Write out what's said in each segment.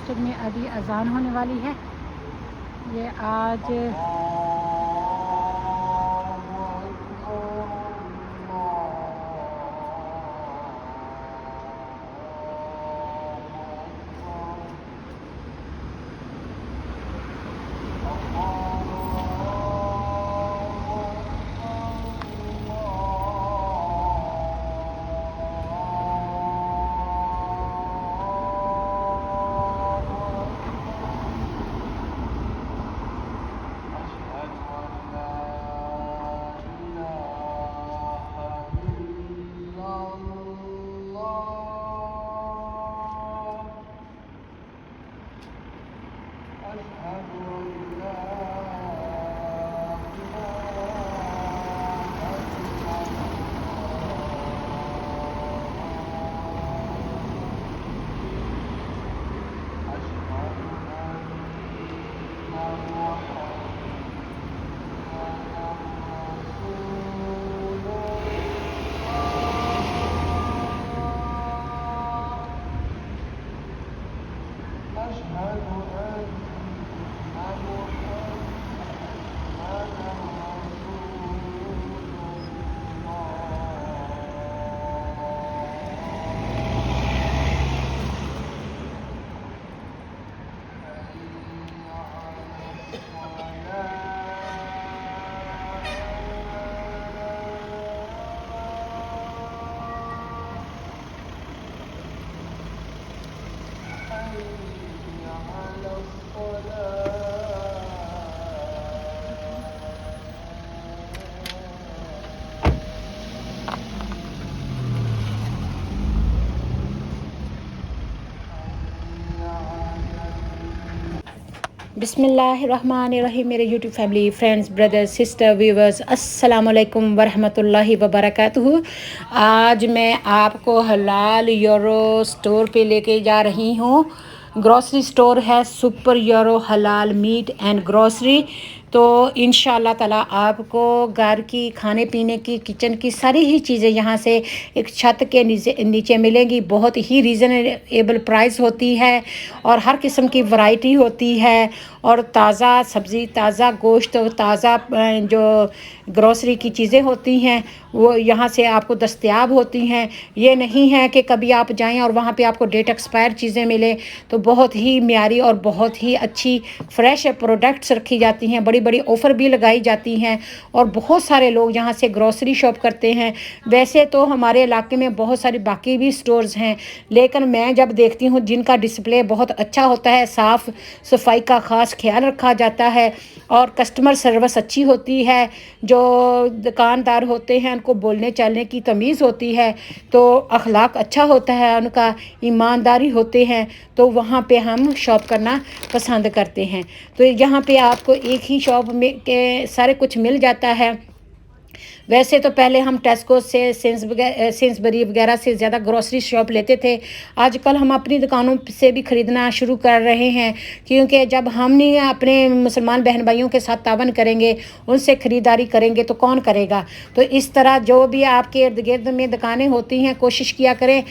مسجد میں ابھی اذان ہونے والی ہے۔ یہ آج بسم اللہ الرحمن الرحیم۔ میرے YouTube family, friends, brothers, sister, viewers, السلام علیکم ورحمۃ اللہ وبرکاتہ۔ آج میں آپ کو حلال یورو سٹور پہ لے کے جا رہی ہوں۔ گروسری سٹور ہے سپر یورو حلال میٹ اینڈ گروسری۔ تو انشاءاللہ تعالیٰ آپ کو گھر کی کھانے پینے کی کچن کی ساری ہی چیزیں یہاں سے ایک چھت کے نیچے ملیں گی۔ بہت ہی ریزنیبل پرائس ہوتی ہے اور ہر قسم کی ورائٹی ہوتی ہے، اور تازہ سبزی، تازہ گوشت، تازہ جو گروسری کی چیزیں ہوتی ہیں وہ یہاں سے آپ کو دستیاب ہوتی ہیں۔ یہ نہیں ہے کہ کبھی آپ جائیں اور وہاں پہ آپ کو ڈیٹ ایکسپائر چیزیں ملیں۔ تو بہت ہی معیاری اور بہت ہی اچھی فریش پروڈکٹس رکھی جاتی ہیں، بڑی بڑی آفر بھی لگائی جاتی ہیں، اور بہت سارے لوگ یہاں سے گروسری شاپ کرتے ہیں۔ ویسے تو ہمارے علاقے میں بہت ساری باقی بھی سٹورز ہیں، لیکن میں جب دیکھتی ہوں جن کا ڈسپلے بہت اچھا ہوتا ہے، صاف صفائی کا خاص خیال رکھا جاتا ہے، اور کسٹمر سروس اچھی ہوتی ہے، جو دکاندار ہوتے ہیں ان کو بولنے چلنے کی تمیز ہوتی ہے، تو اخلاق اچھا ہوتا ہے ان کا، ایمانداری ہوتے ہیں، تو وہاں پہ ہم شاپ کرنا پسند کرتے ہیں۔ تو یہاں پہ آپ کو ایک ہی شاپ میں کے سارے کچھ مل جاتا ہے۔ ویسے تو پہلے ہم ٹیسکو سے سینسبری وغیرہ سے زیادہ گروسری شاپ لیتے تھے۔ آج کل ہم اپنی دکانوں سے بھی خریدنا شروع کر رہے ہیں، کیونکہ جب ہم نہیں اپنے مسلمان بہن بھائیوں کے ساتھ تعاون کریں گے، ان سے خریداری کریں گے تو کون کرے گا۔ تو اس طرح جو بھی آپ کے ارد گرد میں دکانیں ہوتی ہیں، کوشش کیا کریں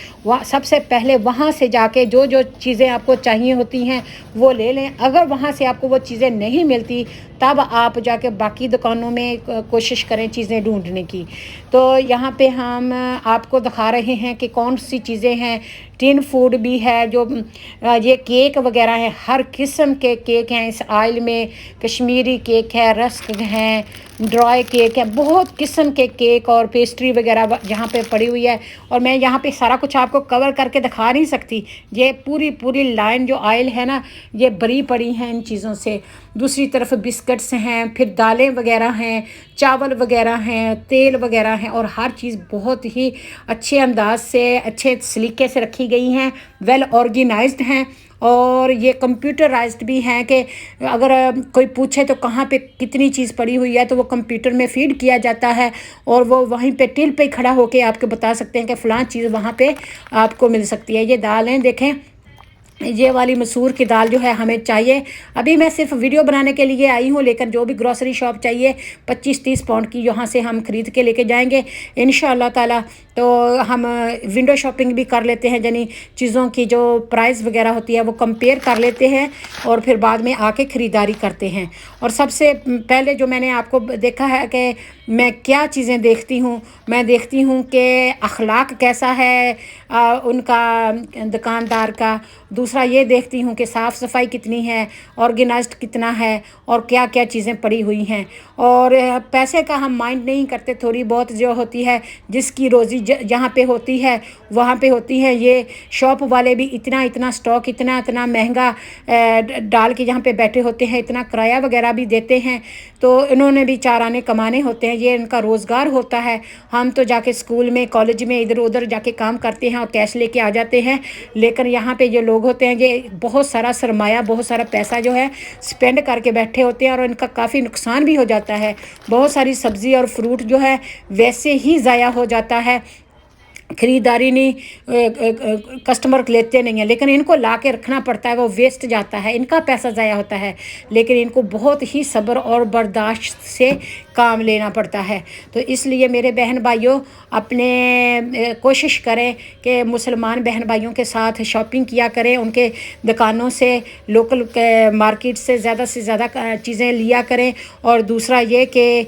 سب سے پہلے وہاں سے جا کے جو چیزیں آپ کو چاہیے ہوتی ہیں وہ لے لیں۔ اگر وہاں سے آپ کو وہ چیزیں نہیں ملتی تب آپ جا کے باقی دکانوں میں کوشش کریں چیزیں ڈھونڈنے کی۔ تو یہاں پہ ہم آپ کو دکھا رہے ہیں کہ کون سی چیزیں ہیں۔ ٹین فوڈ بھی ہے، جو یہ کیک وغیرہ ہیں، ہر قسم کے کیک ہیں اس آئل میں۔ کشمیری کیک ہے، رسک ہیں، ڈرائی کیک ہے، بہت قسم کے کیک اور پیسٹری وغیرہ یہاں پہ پڑی ہوئی ہے، اور میں یہاں پہ سارا کچھ آپ کو کور کر کے دکھا نہیں سکتی۔ یہ پوری لائن جو آئل ہے نا، یہ بری پڑی ہیں ان چیزوں سے۔ دوسری طرف بسکٹس ہیں، پھر دالیں وغیرہ ہیں، چاول وغیرہ ہیں، تیل وغیرہ ہیں، اور ہر چیز بہت ہی اچھے انداز سے، اچھے سلیقے سے رکھی گئی ہیں، ویل آرگنائزڈ ہیں، اور یہ کمپیوٹرائزڈ بھی ہیں کہ اگر کوئی پوچھے تو کہاں پہ کتنی چیز پڑی ہوئی ہے تو وہ کمپیوٹر میں فیڈ کیا جاتا ہے، اور وہ وہیں پہ ٹل پہ کھڑا ہو کے آپ کو بتا سکتے ہیں کہ فلاں چیز وہاں پہ آپ کو مل سکتی ہے۔ یہ دالیں دیکھیں، ये वाली मसूर की दाल जो है हमें चाहिए। अभी मैं सिर्फ वीडियो बनाने के लिए आई हूँ, लेकिन जो भी ग्रोसरी शॉप चाहिए 25-30 पाउंड की यहाँ से हम ख़रीद के लेके जाएंगे इंशाअल्लाह ताला। तो हम विंडो शॉपिंग भी कर लेते हैं, यानी चीज़ों की जो प्राइस वगैरह होती है वो कंपेयर कर लेते हैं और फिर बाद में आके ख़रीदारी करते हैं। और सबसे पहले जो मैंने आपको देखा है कि मैं क्या चीज़ें देखती हूँ, मैं देखती हूँ कि अखलाक कैसा है उनका दुकानदार का। दूसरा ये देखती हूँ कि साफ़ सफाई कितनी है, ऑर्गेनाइज्ड कितना है और क्या क्या चीज़ें पड़ी हुई हैं। और पैसे का हम माइंड नहीं करते, थोड़ी बहुत जो होती है जिसकी रोज़ी जहाँ पे होती है वहाँ पे होती है। ये शॉप वाले भी इतना इतना स्टॉक इतना इतना महंगा डाल के जहाँ पे बैठे होते हैं, इतना किराया वगैरह भी देते हैं। तो इन्होंने भी चार आने कमाने होते हैं, ये इनका रोज़गार होता है। हम तो जाके स्कूल में कॉलेज में इधर उधर जाके काम करते हैं और कैश लेके आ जाते हैं, लेकिन यहाँ पे जो लोग होते हैं ये बहुत सारा सरमाया, बहुत सारा पैसा जो है स्पेंड करके बैठे होते हैं और इनका काफ़ी नुकसान भी हो जाता है। बहुत सारी सब्ज़ी और फ्रूट जो है वैसे ही ज़ाया हो जाता है, ख़रीदारी नहीं, कस्टमर लेते नहीं हैं, लेकिन इनको ला के रखना पड़ता है, वो वेस्ट जाता है, इनका पैसा ज़ाया होता है। लेकिन इनको बहुत ही सब्र और बर्दाश्त से काम लेना पड़ता है। तो इसलिए मेरे बहन भाइयों अपने कोशिश करें कि मुसलमान बहन भाइयों के साथ शॉपिंग किया करें, उनके दुकानों से लोकल मार्केट से ज़्यादा चीज़ें लिया करें। और दूसरा ये कि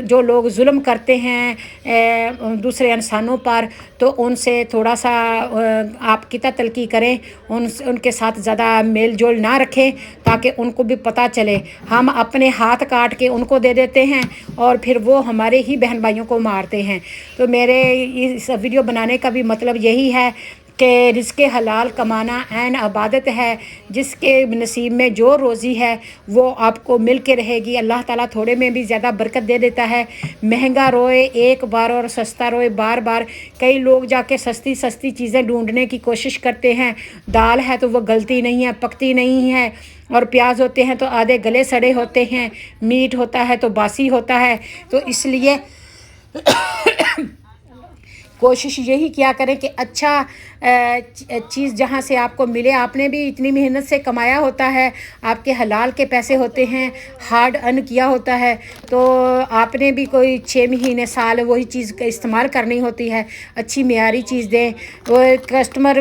जो लोग जुल्म करते हैं दूसरे इंसानों पर, तो उनसे थोड़ा सा आप किता तलकी करें, उनके साथ ज़्यादा मेल जोल ना रखें ताकि उनको भी पता चले। हम अपने हाथ काट के उनको दे देते हैं और फिर वो हमारे ही बहन भाइयों को मारते हैं। तो मेरे इस वीडियो बनाने का भी मतलब यही है कि रिज़्क़ हलाल कमाना ऐन इबादत है। जिसके नसीब में जो रोज़ी है वो आपको मिल के रहेगी। अल्लाह ताला थोड़े में भी ज़्यादा बरकत दे देता है। महंगा रोए एक बार और सस्ता रोए बार बार। कई लोग जाके सस्ती सस्ती चीज़ें ढूंढने की कोशिश करते हैं। दाल है तो वो गलती नहीं है, पकती नहीं है, और प्याज होते हैं तो आधे गले सड़े होते हैं, मीट होता है तो बासी होता है। तो इसलिए कोशिश यही किया करें कि अच्छा चीज़ जहाँ से आपको मिले। आपने भी इतनी मेहनत से कमाया होता है, आपके हलाल के पैसे होते हैं, हार्ड अर्न किया होता है, तो आपने भी कोई 6 महीने साल वही चीज़ का इस्तेमाल करनी होती है। अच्छी मेयारी चीज़ दें। वो कस्टमर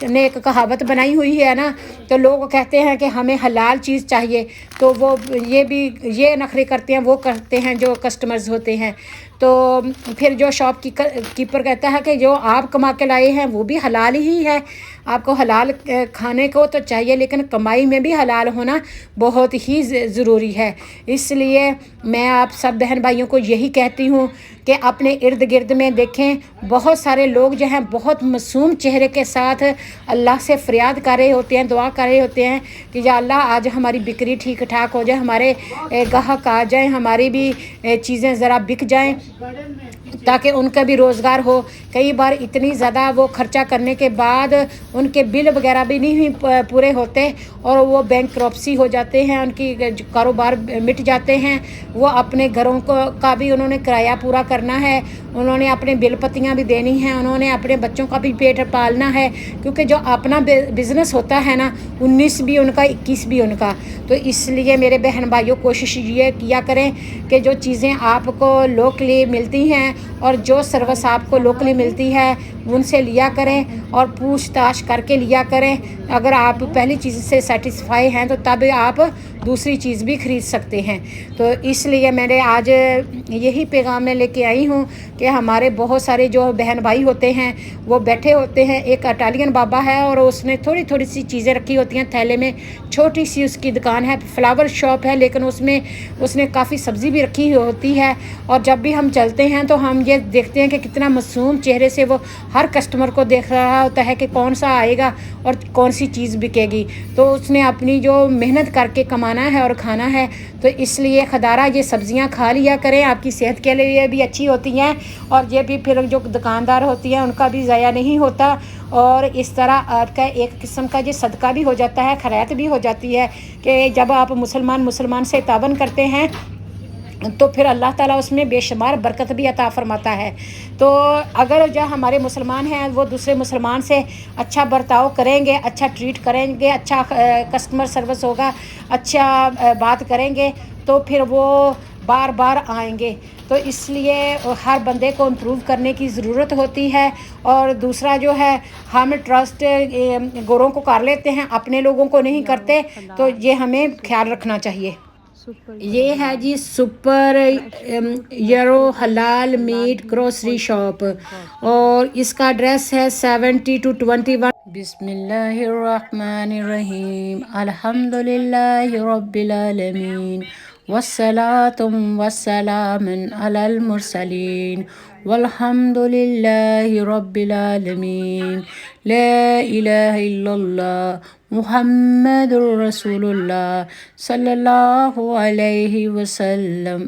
ने एक कहावत बनाई हुई है ना, तो लोग कहते हैं कि हमें हलाल चीज़ चाहिए, तो वो ये नखरे करते हैं, वो करते हैं जो कस्टमर्स होते हैं। तो फिर जो शॉप कीपर कहता है कि जो आप कमा के लाए हैं वो भी हलाल ही है। आपको हलाल खाने को तो चाहिए, लेकिन कमाई में भी हलाल होना बहुत ही ज़रूरी है। इसलिए मैं आप सब बहन भाइयों को यही कहती हूँ कि अपने इर्द गिर्द में देखें, बहुत सारे लोग जो हैं बहुत मासूम चेहरे के साथ अल्लाह से फ़रियाद कर रहे होते हैं, दुआ कर रहे होते हैं कि या अल्लाह आज हमारी बिक्री ठीक ठाक हो जाए, हमारे ग्राहक आ जाएं, हमारी भी चीज़ें ज़रा बिक जाएं ताकि उनका भी रोज़गार हो। कई बार इतनी ज़्यादा वो खर्चा करने के बाद उनके बिल वगैरह भी नहीं पूरे होते और वो बैंकक्रप्सी हो जाते हैं, उनकी कारोबार मिट जाते हैं। वो अपने घरों का भी उन्होंने किराया पूरा करना है, उन्होंने अपने बिल पत्तियाँ भी देनी हैं, उन्होंने अपने बच्चों का भी पेट पालना है, क्योंकि जो अपना बिज़नेस होता है ना 19 भी उनका 21 भी उनका। तो इसलिए मेरे बहन भाइयों कोशिश ये किया करें कि जो चीज़ें आपको लोकली मिलती हैं और जो सर्विस आपको लोकली मिलती है उनसे लिया करें और पूछताछ करके लिया करें। अगर आप पहली चीज़ से सेटिस्फाई हैं तो तब आप दूसरी चीज़ भी ख़रीद सकते हैं। तो इसलिए मैंने आज यही पैगाम में लेके आई हूँ कि हमारे बहुत सारे जो बहन भाई होते हैं वो बैठे होते हैं। एक इटालियन बाबा है और उसने थोड़ी थोड़ी सी चीज़ें रखी होती हैं थैले में, छोटी सी उसकी दुकान है, फ्लावर शॉप है, लेकिन उसमें उसने काफ़ी सब्ज़ी भी रखी होती है। और जब भी हम चलते हैं तो हम ये देखते हैं कि कितना मासूम चेहरे से वो हर कस्टमर को देख रहा होता है कि कौन सा आएगा और कौन सी चीज़ बिकेगी। तो उसने अपनी जो मेहनत करके कमाना है और खाना है, तो इसलिए खदारा ये सब्ज़ियां खा लिया करें, आपकी सेहत के लिए भी अच्छी होती हैं और ये भी फिर जो दुकानदार होती हैं उनका भी ज़ाया नहीं होता। और इस तरह आपका एक किस्म का ये सदका भी हो जाता है, खैरात भी हो जाती है कि जब आप मुसलमान से तावन करते हैं تو پھر اللہ تعالیٰ اس میں بے شمار برکت بھی عطا فرماتا ہے. تو اگر جو ہمارے مسلمان ہیں وہ دوسرے مسلمان سے اچھا برتاؤ کریں گے، اچھا ٹریٹ کریں گے، اچھا کسٹمر سروس ہوگا، اچھا بات کریں گے، تو پھر وہ بار بار آئیں گے. تو اس لیے ہر بندے کو امپروو کرنے کی ضرورت ہوتی ہے. اور دوسرا جو ہے، ہم ٹرسٹ گوروں کو کر لیتے ہیں، اپنے لوگوں کو نہیں کرتے، تو یہ ہمیں خیال رکھنا چاہیے. یہ ہے جی سپر یورو حلال میٹ گروسری شاپ، اور اس کا ایڈریس ہے 70-21. بسم اللہ الرحمن الرحیم. الحمد للہ رب العالمین، والصلاة والسلام علی المرسلین، والحمد للہ رب العالمین. لا الہ الا اللہ محمد رسول اللہ صلی اللہ علیہ وسلم.